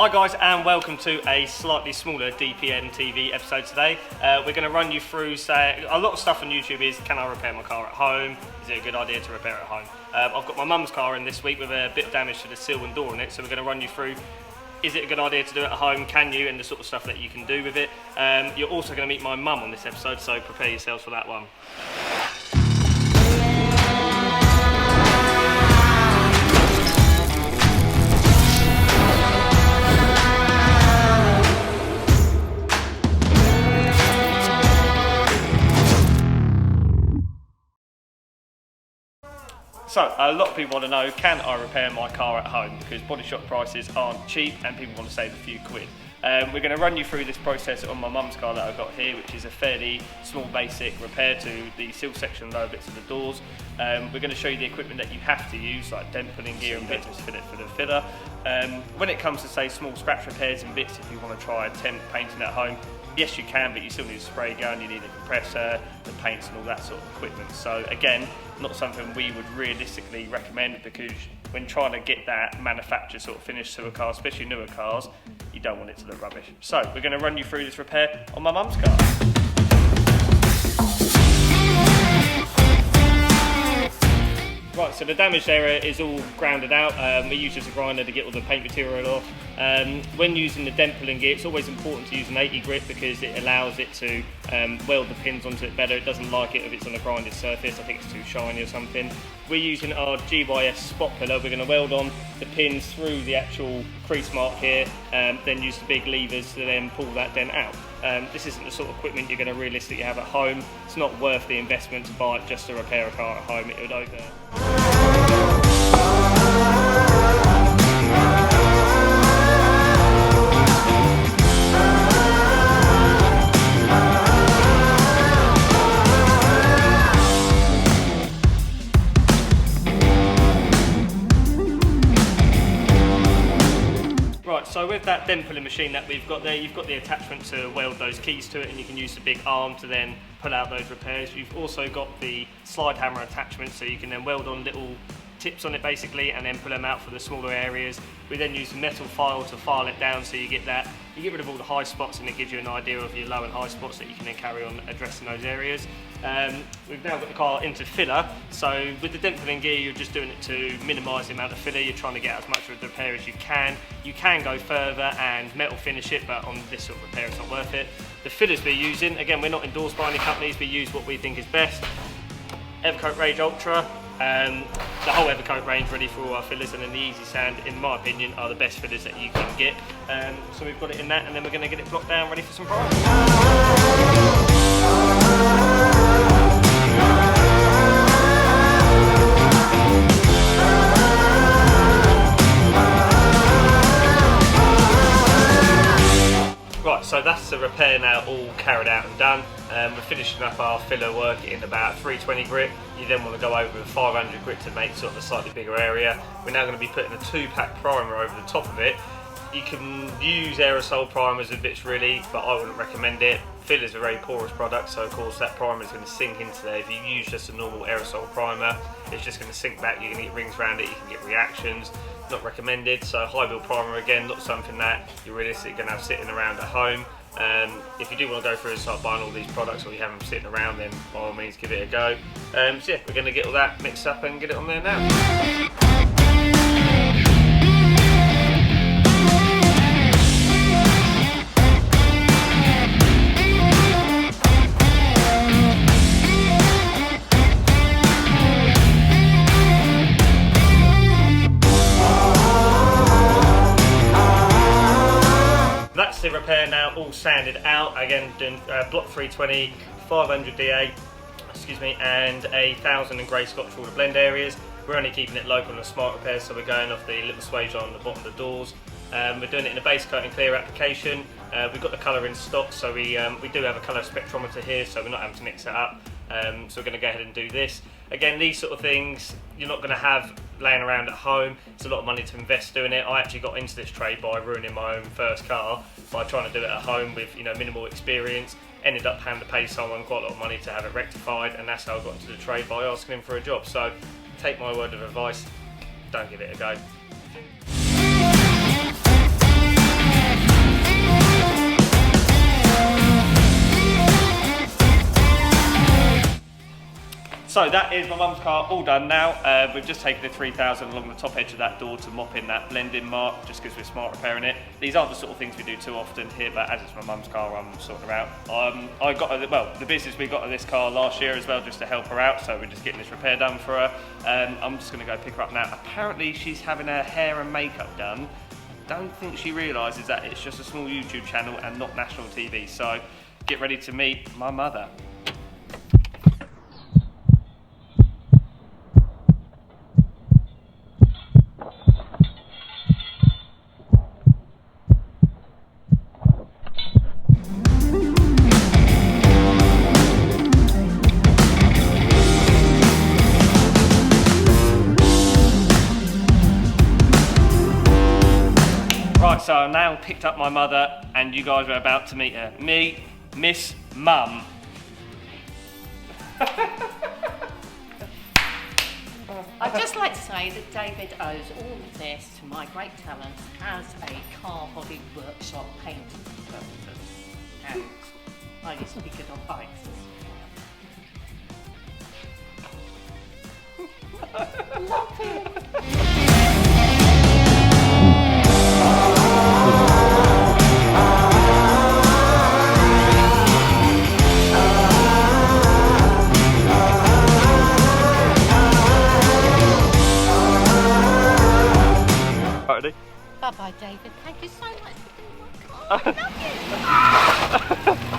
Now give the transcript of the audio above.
Hi guys, and welcome to a slightly smaller DPM TV episode today. We're going to run you through, say, a lot of stuff on YouTube is, can I repair my car at home? Is it a good idea to repair at home? I've got my mum's car in this week with a bit of damage to the sill and door in it, so we're going to run you through, is it a good idea to do it at home? Can you? And the sort of stuff that you can do with it. You're also going to meet my mum on this episode, so prepare yourselves for that one. So, a lot of people want to know, can I repair my car at home? Because body shop prices aren't cheap and people want to save a few quid. We're going to run you through this process on my mum's car that I've got here, which is a fairly small basic repair to the sill section, lower bits of the doors. We're going to show you the equipment that you have to use, like dent filling gear and bits to fit it for the filler. When it comes to, say, small scratch repairs and bits, if you want to try attempt painting at home, yes you can, but you still need a spray gun, you need a compressor, the paints and all that sort of equipment. So again, not something we would realistically recommend, because when trying to get that manufacturer sort of finish to a car, especially newer cars, you don't want it to look rubbish. So we're going to run you through this repair on my mum's car. Right, so the damaged area is all grounded out. We use just a grinder to get all the paint material off. When using the dent filling gear, it's always important to use an 80 grit because it allows it to weld the pins onto it better. It doesn't like it if it's on a grinded surface. I think it's too shiny or something. We're using our GYS spot pillar. We're going to weld on the pins through the actual crease mark here, then use the big levers to then pull that dent out. This isn't the sort of equipment you're going to realistically have at home. It's not worth the investment to buy it just to repair a car at home. It would So with that dent filling machine that we've got there, you've got the attachment to weld those keys to it, and you can use the big arm to then pull out those repairs. You've also got the slide hammer attachment, so you can then weld on little tips on it basically and then pull them out for the smaller areas. We then use the metal file to file it down, so you get rid of all the high spots, and it gives you an idea of your low and high spots that you can then carry on addressing those areas. We've now got the car into filler, so with the dent filling gear you're just doing it to minimise the amount of filler. You're trying to get as much of the repair as you can. You can go further and metal finish it, but on this sort of repair it's not worth it. The fillers we're using, again, we're not endorsed by any companies, we use what we think is best. Evercoat Range Ultra, the whole Evercoat range ready for all our fillers, and then the Easy Sand, in my opinion, are the best fillers that you can get. So we've got it in that, and then we're going to get it blocked down ready for some primes. Right, so that's the repair now all carried out and done. We're finishing up our filler work in about 320 grit. You then want to go over with 500 grit to make sort of a slightly bigger area. We're now going to be putting a 2-pack primer over the top of it. You can use aerosol primers and bits really, but I wouldn't recommend it. Filler is a very porous product, so of course that primer is going to sink into there. If you use just a normal aerosol primer, it's just going to sink back. You can get rings around it, you can get reactions. Not recommended. So high build primer, again, not something that you're realistically going to have sitting around at home. If you do want to go through and start buying all these products, or you have them sitting around, then by all means give it a go. So yeah, we're going to get all that mixed up and get it on there now. That's the repair now all sanded out. Again, doing block 320, 500 DA, and 1000 in grey Scotch for all the blend areas. We're only keeping it local and smart repairs, so we're going off the little swage on the bottom of the doors. We're doing it in a base coat and clear application. We've got the colour in stock, so we do have a colour spectrometer here, so we're not having to mix it up. So we're going to go ahead and do this. Again, these sort of things you're not going to have laying around at home. It's a lot of money to invest doing it. I actually got into this trade by ruining my own first car by trying to do it at home with minimal experience. Ended up having to pay someone quite a lot of money to have it rectified, and that's how I got into the trade, by asking him for a job. So take my word of advice, don't give it a go. So that is my mum's car all done now. We've just taken the 3000 along the top edge of that door to mop in that blending mark, just because we're smart repairing it. These aren't the sort of things we do too often here, but as it's my mum's car, I'm sorting her out. I got her, well, the business we got her this car last year as well, just to help her out, so we're just getting this repair done for her. I'm just going to go pick her up now. Apparently she's having her hair and makeup done. Don't think she realises that it's just a small YouTube channel and not national TV, so get ready to meet my mother. Right, so I now picked up my mother and you guys are about to meet her. Me, Miss Mum. I'd just like to say that David owes all of this to my great talents as a car body workshop painter. And I used to be good on bikes. Love him. Bye-bye, David. Thank you so much for doing my car. I love you.